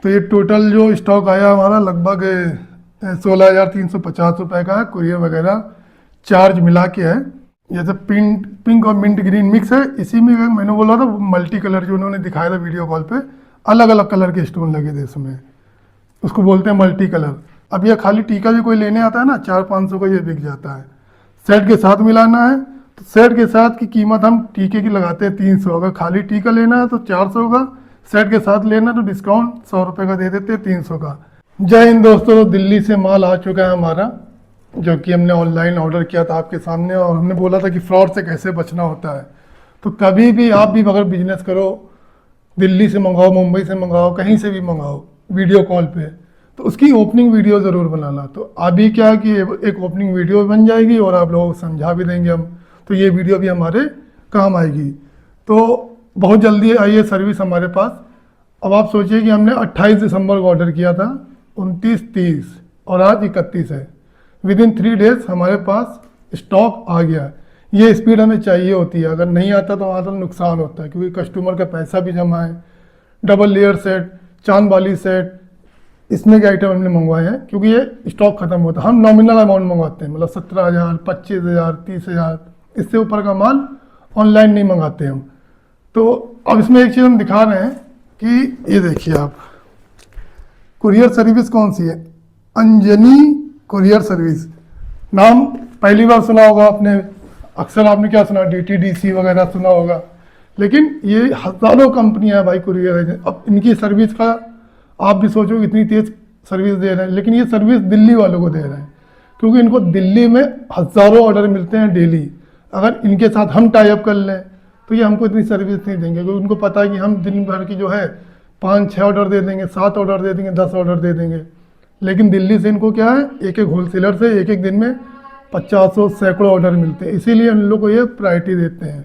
तो ये टोटल जो स्टॉक आया हमारा लगभग 16,350 रुपये का है। कुरियर वगैरह चार्ज मिला के है। जैसे पिंक पिंक और मिंट ग्रीन मिक्स है। इसी में मैंने बोला था मल्टी कलर जो उन्होंने दिखाया था वीडियो कॉल पे, अलग अलग कलर के स्टोन लगे थे इसमें, उसको बोलते हैं मल्टी कलर। अब ये खाली टीका भी कोई लेने आता है ना, 400-500 का ये बिक जाता है। सेट के साथ मिलाना है तो सेट के साथ की कीमत हम टीके की लगाते हैं 300। अगर खाली टीका लेना है तो 400 का, सेट के साथ लेना है तो डिस्काउंट 100 रुपये का दे देते हैं, 300 का। जय हिंद दोस्तों, दिल्ली से माल आ चुका है हमारा, जो कि हमने ऑनलाइन ऑर्डर किया था आपके सामने, और हमने बोला था कि फ्रॉड से कैसे बचना होता है। तो कभी भी आप भी अगर बिजनेस करो, दिल्ली से मंगाओ, मुंबई से मंगाओ, कहीं से भी मंगाओ वीडियो कॉल पे, तो उसकी ओपनिंग वीडियो ज़रूर बनाना। तो अभी क्या है कि एक ओपनिंग वीडियो बन जाएगी और आप लोगों को समझा भी देंगे हम, तो ये वीडियो भी हमारे काम आएगी। तो बहुत जल्दी आई है सर्विस हमारे पास। अब आप सोचिए कि हमने 28 दिसंबर को ऑर्डर किया था, 29, 30 और आज 31 है। विद इन 3 डेज हमारे पास स्टॉक आ गया। ये स्पीड हमें चाहिए होती है, अगर नहीं आता तो हमारा नुकसान होता है, क्योंकि कस्टमर का पैसा भी जमा है। डबल लेयर सेट, चांद वाली सेट, इसमें के आइटम हमने मंगवाए हैं, क्योंकि ये स्टॉक खत्म होता है। हम नॉमिनल अमाउंट मंगवाते हैं, मतलब 17,000, 25,000, 30,000, इससे ऊपर का माल ऑनलाइन नहीं मंगाते हम। तो अब इसमें एक चीज़ हम दिखा रहे हैं कि ये देखिए आप, कुरियर सर्विस कौन सी है, अंजनी कुरियर सर्विस। नाम पहली बार सुना होगा आपने, अक्सर आपने क्या सुना, DTDC वगैरह सुना होगा, लेकिन ये हज़ारों कंपनियां हैं भाई कुरियर है। अब इनकी सर्विस का आप भी सोचो इतनी तेज सर्विस दे रहे हैं, लेकिन ये सर्विस दिल्ली वालों को दे रहे हैं, क्योंकि इनको दिल्ली में हज़ारों ऑर्डर मिलते हैं डेली। अगर इनके साथ हम टाई अप कर लें तो ये हमको इतनी सर्विस नहीं देंगे, क्योंकि उनको पता है कि हम दिन भर की जो है 5-6 ऑर्डर दे देंगे, 7 ऑर्डर दे देंगे, 10 ऑर्डर दे देंगे। लेकिन दिल्ली से इनको क्या है, एक एक होलसेलर से एक एक दिन में 50 सैकड़ों ऑर्डर मिलते हैं, इसीलिए उन लोग को ये प्रायोरिटी देते हैं।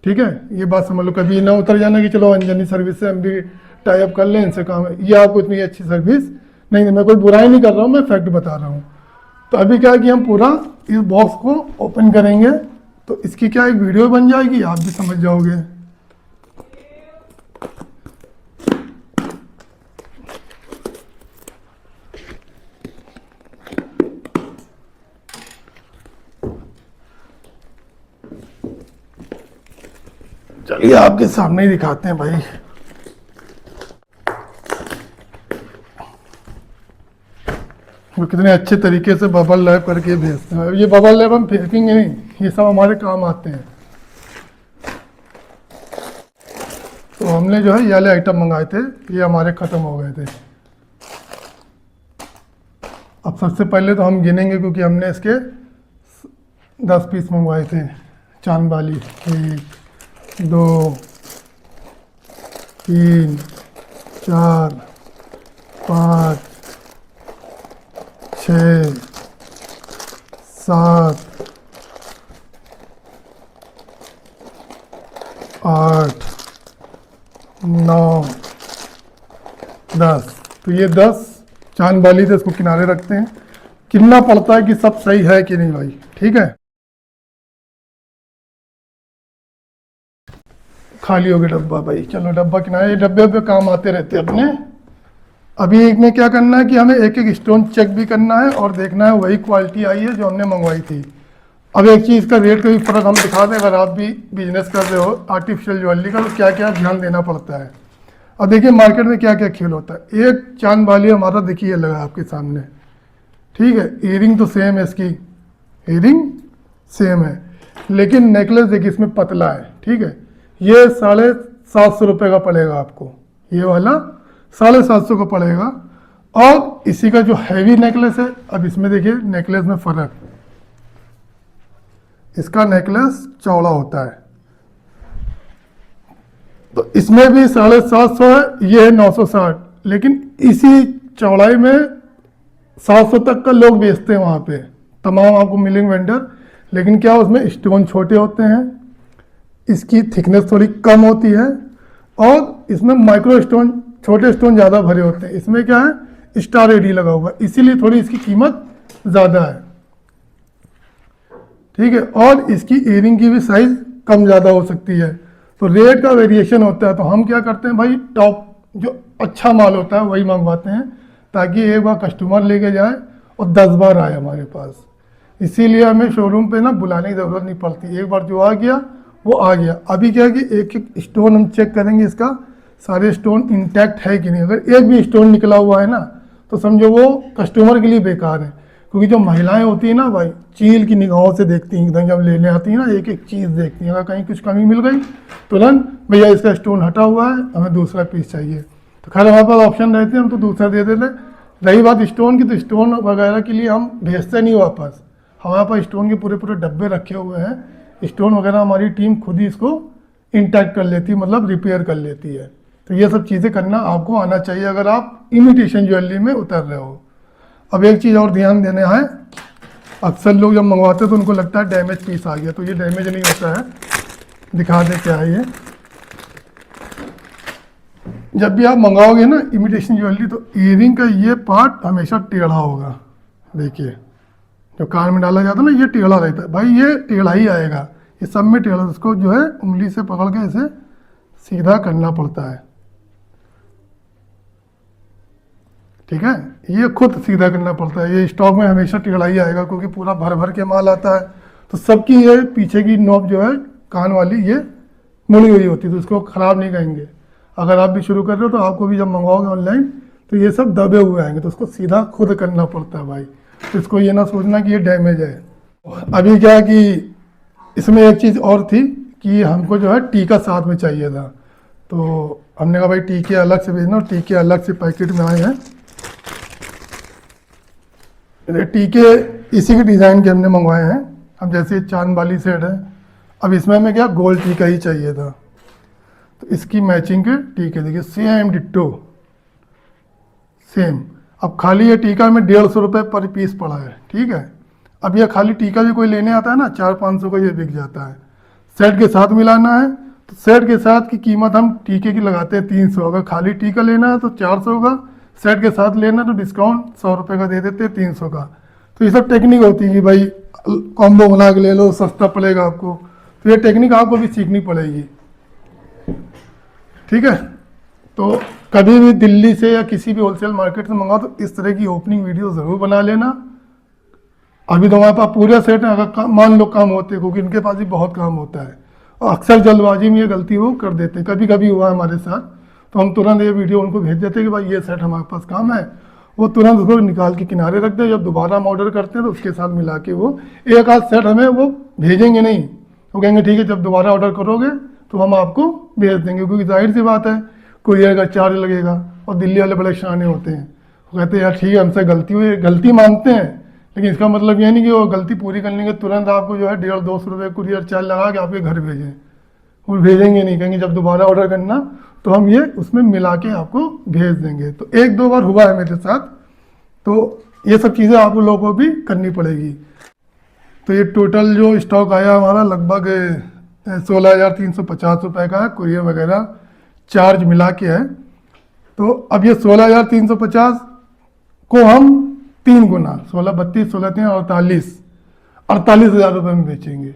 ठीक है, ये बात समझ लो। कभी ना उतर जाना कि चलो अंजनी सर्विस से हम भी टाई अप कर लें, इनसे काम है। ये आपको इतनी अच्छी सर्विस नहीं, मैं कोई बुराई नहीं कर रहा हूँ, मैं फैक्ट बता रहा हूँ। तो अभी क्या है कि हम पूरा इस बॉक्स को ओपन करेंगे, तो इसकी क्या एक वीडियो बन जाएगी, आप भी समझ जाओगे। चलिए आपके सामने ही दिखाते हैं भाई। वो कितने अच्छे तरीके से बबल रैप करके भेजते हैं। ये बबल रैप हम फेंकेंगे नहीं, ये सब हमारे काम आते हैं। तो हमने जो है ये वाले आइटम मंगाए थे, ये हमारे ख़त्म हो गए थे। अब सबसे पहले तो हम गिनेंगे, क्योंकि हमने इसके 10 पीस मंगवाए थे। चांद वाली 1, 2, 3, 4, 5, 6, 7, 8, 9, 10। तो ये 10 चांद वाली थे, इसको किनारे रखते हैं। कितना पड़ता है कि सब सही है कि नहीं भाई, ठीक है। खाली हो गया डब्बा भाई, चलो डब्बा किनारे, डब्बे पे काम आते रहते हैं अपने। अभी एक में क्या करना है कि हमें एक एक स्टोन चेक भी करना है और देखना है वही क्वालिटी आई है जो हमने मंगवाई थी। अब एक चीज़ का रेट का भी फ़र्क हम दिखा दें, अगर आप भी बिजनेस कर रहे हो आर्टिफिशियल ज्वेलरी का, तो क्या क्या ध्यान देना पड़ता है। अब देखिए मार्केट में क्या क्या खेल होता है। एक चांद वाली हमारा देखिए लगा आपके सामने, ठीक है। ईयरिंग तो सेम है, इसकी ईयरिंग सेम है, लेकिन नेकलेस देखिए इसमें पतला है, ठीक है। ये 750 रुपये का पड़ेगा आपको, ये वाला 750 का पड़ेगा। और इसी का जो हैवी नेकलेस है, अब इसमें देखिए नेकलेस में फ़र्क, इसका नेकलेस चौड़ा होता है, तो इसमें भी 750 है, ये है 960। लेकिन इसी चौड़ाई में 700 तक का लोग बेचते हैं वहाँ पे, तमाम आपको मिलेंगे वेंडर। लेकिन क्या उसमें स्टोन छोटे होते हैं, इसकी थिकनेस थोड़ी कम होती है, और इसमें माइक्रो स्टोन, छोटे स्टोन ज़्यादा भरे होते हैं। इसमें क्या है, स्टार एडी लगा हुआ है, इसीलिए थोड़ी इसकी कीमत ज़्यादा है, ठीक है। और इसकी ईयरिंग की भी साइज़ कम ज़्यादा हो सकती है, तो रेट का वेरिएशन होता है। तो हम क्या करते हैं भाई, टॉप जो अच्छा माल होता है वही मंगवाते हैं, ताकि एक बार कस्टमर लेके जाए और 10 बार आए हमारे पास। इसीलिए हमें शोरूम पे ना बुलाने की ज़रूरत नहीं पड़ती, एक बार जो आ गया वो आ गया। अभी क्या है कि एक एक स्टोन हम चेक करेंगे इसका, सारे स्टोन इंटैक्ट है कि नहीं। अगर एक भी स्टोन निकला हुआ है ना तो समझो वो कस्टमर के लिए बेकार है, क्योंकि जो महिलाएं होती है ना भाई, चील की निगाहों से देखती हैं एकदम, जब लेने आती है ना एक एक चीज़ देखती हैं, अगर कहीं कुछ कमी मिल गई तुरंत भैया इसका स्टोन हटा हुआ है, हमें दूसरा पीस चाहिए। तो खैर हमारे पास ऑप्शन रहते हैं, हम तो दूसरा दे देते। रही बात स्टोन की, तो स्टोन वगैरह के लिए हम भेजते नहीं वापस, हमारे पास स्टोन के पूरे पूरे डब्बे रखे हुए हैं। स्टोन वगैरह हमारी टीम खुद ही इसको इंटैक्ट कर लेती है, मतलब रिपेयर कर लेती है। तो ये सब चीज़ें करना आपको आना चाहिए अगर आप इमिटेशन ज्वेलरी में उतर रहे हो। अब एक चीज़ और ध्यान देना है, अक्सर लोग जब मंगवाते हैं तो उनको लगता है डैमेज पीस आ गया, तो ये डैमेज नहीं होता है। दिखा दे क्या है ये। जब भी आप मंगाओगे ना इमिटेशन ज्वेलरी, तो ईयरिंग का ये पार्ट हमेशा टेढ़ा होगा। देखिए जो कान में डाला जाता है ना, ये टेढ़ा रहता है भाई, ये टेढ़ा ही आएगा, ये सब में टेढ़ा। उसको जो है उंगली से पकड़ के ऐसे सीधा करना पड़ता है, ठीक है, ये खुद सीधा करना पड़ता है। ये स्टॉक में हमेशा टेढ़ा ही आएगा, क्योंकि पूरा भर भर के माल आता है। तो सबकी ये पीछे की नोब जो है कान वाली, ये मुड़ी हुई होती है, तो उसको ख़राब नहीं कहेंगे। अगर आप भी शुरू कर रहे हो तो आपको भी जब मंगवाओगे ऑनलाइन तो ये सब दबे हुए आएंगे, तो उसको सीधा खुद करना पड़ता है भाई। तो इसको ये ना सोचना कि ये डैमेज है। अभी क्या है कि इसमें एक चीज़ और थी कि हमको जो है टीका साथ में चाहिए था, तो हमने कहा भाई टीके अलग से भेजना, और टीके अलग से पैकेट में आए हैं। टीके इसी के डिज़ाइन के हमने मंगवाए हैं। अब जैसे चांद वाली सेट है, अब इसमें हमें क्या गोल्ड टीका ही चाहिए था, तो इसकी मैचिंग के टीके देखिए सेम डिट्टो सेम। अब खाली ये टीका में 150 रुपये पर पीस पड़ा है, ठीक है। अब ये खाली टीका भी कोई लेने आता है ना 400-500 का ये बिक जाता है। सेट के साथ मिलाना है तो सेट के साथ की कीमत हम टीके की लगाते हैं 300। अगर खाली टीका लेना है तो 400 का, सेट के साथ लेना तो डिस्काउंट 100 रुपये का दे देते हैं 300 का। तो ये सब टेक्निक होती है कि भाई कॉम्बो बना के ले लो, सस्ता पड़ेगा आपको। तो ये टेक्निक आपको भी सीखनी पड़ेगी, ठीक है। तो कभी भी दिल्ली से या किसी भी होलसेल मार्केट से मंगाओ तो इस तरह की ओपनिंग वीडियो ज़रूर बना लेना। अभी तो हमारे पास पूरे सेट है, अगर मान लो कम होते, क्योंकि इनके पास भी बहुत काम होता है और अक्सर जल्दबाजी में ये गलती वो कर देते हैं। कभी कभी हुआ हमारे साथ, तो हम तुरंत ये वीडियो उनको भेज देते हैं कि भाई ये सेट हमारे पास काम है, वो तुरंत उसको निकाल के किनारे रख दे। जब दोबारा हम ऑर्डर करते हैं तो उसके साथ मिला के वो एक आध सेट हमें वो भेजेंगे नहीं, वो कहेंगे ठीक है जब दोबारा ऑर्डर करोगे तो हम आपको भेज देंगे, क्योंकि जाहिर सी बात है कुरियर का चार्ज लगेगा। और दिल्ली वाले बड़े शाने होते हैं, वो कहते हैं यार ठीक है हमसे गलती हुई, गलती मानते हैं, लेकिन इसका मतलब ये नहीं कि वो गलती पूरी करने के तुरंत आपको जो है 150-200 रुपये कुरियर चार्ज लगा के आपके घर भेजें। वो भेजेंगे नहीं, कहेंगे जब दोबारा ऑर्डर करना तो हम ये उसमें मिला के आपको भेज देंगे। तो 1-2 बार हुआ है मेरे साथ, तो ये सब चीज़ें आप लोगों को भी करनी पड़ेगी। तो ये टोटल जो स्टॉक आया हमारा लगभग 16,350 रुपये का है, कुरियर वगैरह चार्ज मिला के है। तो अब ये 16,350 को हम 3 गुना 16, 32, 16, 3, 48,000 रुपये में बेचेंगे।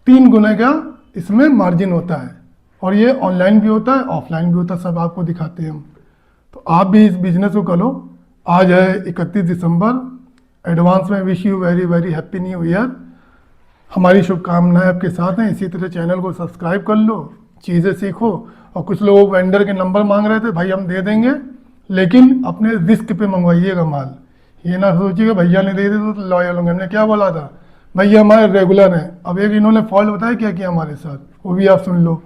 3 गुना का इसमें मार्जिन होता है, और ये ऑनलाइन भी होता है ऑफलाइन भी होता है, सब आपको दिखाते हैं हम। तो आप भी इस बिजनेस को करो। आज है 31 दिसंबर, एडवांस में wish you very very happy new year. हमारी शुभकामनाएं आपके साथ हैं। इसी तरह चैनल को सब्सक्राइब कर लो, चीज़ें सीखो। और कुछ लोग वेंडर के नंबर मांग रहे थे, भाई हम दे देंगे, लेकिन अपने रिस्क पे मंगवाइएगा माल। ये ना सोचिएगा भैया ने दे दिया तो लॉयल होंगे। हमने क्या बोला था, भैया हमारे रेगुलर हैं। अब एक इन्होंने फॉल्ट बताया क्या किया हमारे साथ, वो भी आप सुन लो।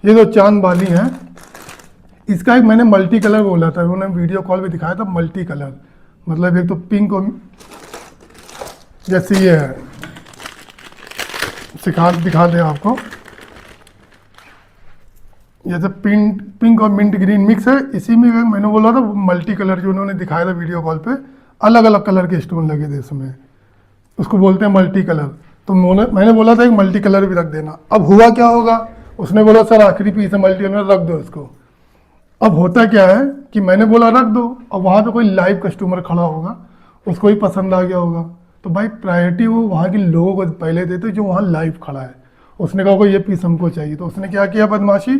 ये जो चांद बाली है, इसका एक मैंने मल्टी कलर बोला था, उन्होंने वीडियो कॉल भी दिखाया था। मल्टी कलर मतलब एक तो पिंक और जैसे ये है, दिखा दें आपको, जैसे पिंक और मिंट ग्रीन मिक्स है। इसी में मैंने बोला था मल्टी कलर, जो उन्होंने दिखाया था वीडियो कॉल पे, अलग अलग कलर के स्टोन लगे थे इसमें, उसको बोलते हैं मल्टी कलर। तो मैंने बोला था एक मल्टी कलर भी रख देना। अब हुआ क्या होगा, उसने बोला सर आखिरी पीस है मल्टी कलर, रख दो इसको। अब होता क्या है कि मैंने बोला रख दो, अब वहाँ पे कोई लाइव कस्टमर खड़ा होगा, उसको ही पसंद आ गया होगा, तो भाई प्रायोरिटी वो वहाँ के लोगों को पहले देते जो वहाँ लाइव खड़ा है। उसने कहा ये पीस हमको चाहिए, तो उसने क्या किया बदमाशी,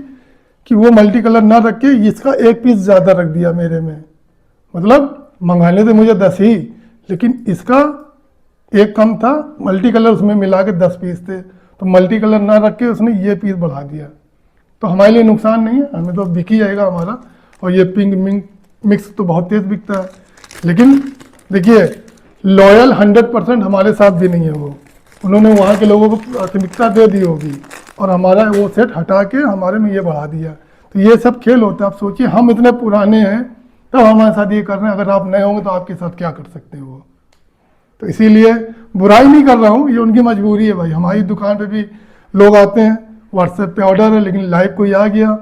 कि वो मल्टी कलर ना रख के इसका एक पीस ज़्यादा रख दिया मेरे में। मतलब मंगाने थे मुझे 10 ही, लेकिन इसका एक कम था, मल्टी कलर उसमें मिला के 10 पीस थे, तो मल्टी कलर ना रख के उसने ये पीस बढ़ा दिया। तो हमारे लिए नुकसान नहीं है, हमें तो बिक ही जाएगा हमारा। और ये पिंक मिक्स तो बहुत तेज़ बिकता है, लेकिन देखिए लॉयल 100% हमारे साथ भी नहीं है वो, उन्होंने वहाँ के लोगों को प्राथमिकता दे दी होगी और हमारा वो सेट हटा के हमारे में ये बढ़ा दिया। तो ये सब खेल होता है। आप सोचिए हम इतने पुराने हैं तब हमारे साथ ये कर रहे हैं, अगर आप नए होंगे तो आपके साथ क्या कर सकते हैं वो। तो इसीलिए बुराई नहीं कर रहा हूँ, ये उनकी मजबूरी है भाई। हमारी दुकान पे भी लोग आते हैं, व्हाट्सएप पे ऑर्डर है, लेकिन लाइव कोई आ गया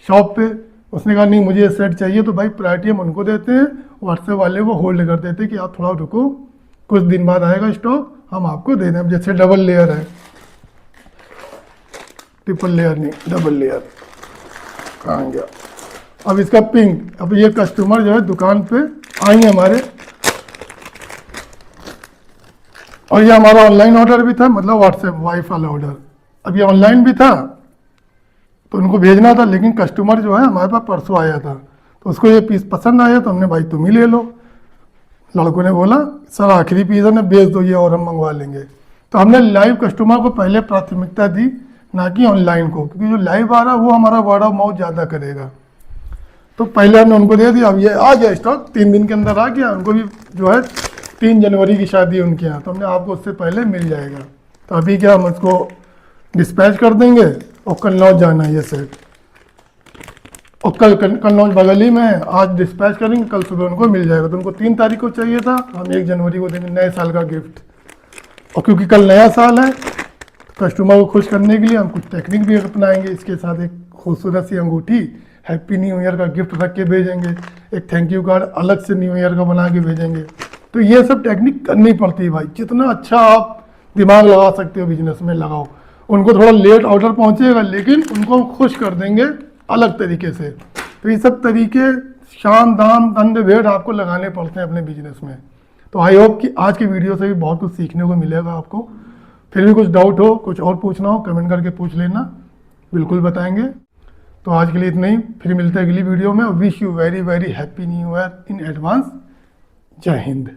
शॉप पे, उसने कहा नहीं मुझे ये सेट चाहिए, तो भाई प्रायोरिटी हम उनको देते हैं, व्हाट्सएप वाले को होल्ड कर देते हैं कि आप थोड़ा रुको, कुछ दिन बाद आएगा स्टॉक, हम आपको दे दें। अब जैसे डबल लेयर है, ट्रिपल लेयर नहीं, डबल लेयर कहाँ गया। अब इसका पिंक, अब ये कस्टमर जो है दुकान पे आएंगे हमारे, और ये हमारा ऑनलाइन ऑर्डर भी था, मतलब व्हाट्सएप वाइफ वाला ऑर्डर। अब ये ऑनलाइन भी था तो उनको भेजना था, लेकिन कस्टमर जो है हमारे पास परसों आया था, तो उसको ये पीस पसंद आया, तो हमने भाई तुम ही ले लो। लड़कों ने बोला सर आखिरी पीस है ना, बेच दो ये और हम मंगवा लेंगे। तो हमने लाइव कस्टमर को पहले प्राथमिकता दी, ना कि ऑनलाइन को, क्योंकि जो लाइव आ रहा है वो हमारा वर्ड ऑफ माउथ ज़्यादा करेगा। तो पहले हमने उनको दे दिया। अब ये आ गया स्टॉक, 3 दिन के अंदर आ गया। उनको भी जो है 3 जनवरी की शादी है उनके यहाँ, तो हमने आपको उससे पहले मिल जाएगा। तो अभी क्या हम उसको डिस्पैच कर देंगे और कन्नौज जाना है ये सेट, और कल कन्नौज बगल ही में है, आज डिस्पैच करेंगे, कल सुबह उनको मिल जाएगा। तो उनको 3 तारीख को चाहिए था, हम 1 जनवरी को देंगे नए साल का गिफ्ट। और क्योंकि कल नया साल है, कस्टमर को खुश करने के लिए हम कुछ टेक्निक भी अपनाएंगे। इसके साथ एक खूबसूरत सी अंगूठी हैप्पी न्यू ईयर का गिफ्ट रख के भेजेंगे, एक थैंक यू कार्ड अलग से न्यू ईयर का बना के भेजेंगे। तो ये सब टेक्निक करनी पड़ती है भाई, जितना अच्छा आप दिमाग लगा सकते हो बिजनेस में लगाओ। उनको थोड़ा लेट ऑर्डर पहुंचेगा, लेकिन उनको खुश कर देंगे अलग तरीके से। तो ये सब तरीके शाम दाम दंड भेद आपको लगाने पड़ते हैं अपने बिजनेस में। तो आई होप कि आज की वीडियो से भी बहुत कुछ सीखने को मिलेगा आपको। फिर भी कुछ डाउट हो, कुछ और पूछना हो, कमेंट करके पूछ लेना, बिल्कुल बताएंगे। तो आज के लिए इतना ही, फिर मिलते हैं अगली वीडियो में। Wish you very very happy new year in advance. जय हिंद।